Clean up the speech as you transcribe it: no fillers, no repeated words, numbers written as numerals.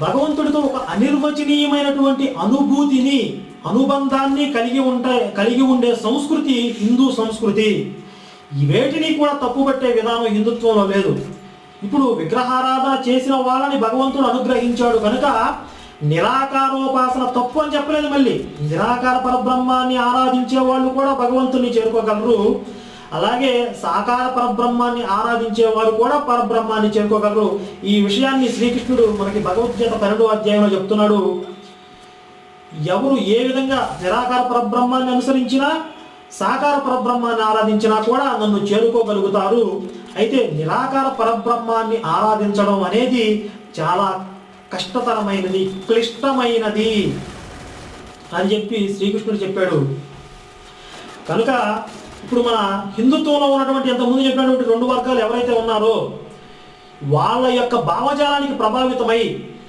భగవంతుడితో ఒక అనిర్వచనీయమైనటువంటి అనుభూతిని, అనుబంధాన్ని కలిగి ఉండే సంస్కృతి హిందూ సంస్కృతి. వేటిని కూడా తప్పుపట్టే విధానం హిందుత్వంలో లేదు. ఇప్పుడు విగ్రహారాధన చేసిన వాళ్ళని భగవంతుడు అనుగ్రహించాడు కనుక నిరాకారోపాసన తప్పు అని చెప్పలేదు. మళ్ళీ నిరాకార పరబ్రహ్మాన్ని ఆరాధించే వాళ్ళు కూడా భగవంతుని చేరుకోగలరు. అలాగే సాకార పరబ్రహ్మాన్ని ఆరాధించే వారు కూడా పరబ్రహ్మాన్ని చేరుకోగలరు. ఈ విషయాన్ని శ్రీకృష్ణుడు మనకి భగవద్గీత 12వ అధ్యాయంలో చెప్తున్నాడు. ఎవరు ఏ విధంగా నిరాకార పరబ్రహ్మాన్ని అనుసరించినా, సాకార పరబ్రహ్మాన్ని ఆరాధించినా కూడా నన్ను చేరుకోగలుగుతారు. అయితే నిరాకార పరబ్రహ్మాన్ని ఆరాధించడం అనేది చాలా కష్టతరమైనది, క్లిష్టమైనది అని చెప్పి శ్రీకృష్ణుడు చెప్పాడు. కనుక ఇప్పుడు మన హిందుత్వంలో ఉన్నటువంటి ఇంతకుముందు చెప్పినటువంటి 2 వర్గాలు ఎవరైతే ఉన్నారో వాళ్ళ యొక్క భావజాలానికి ప్రభావితమై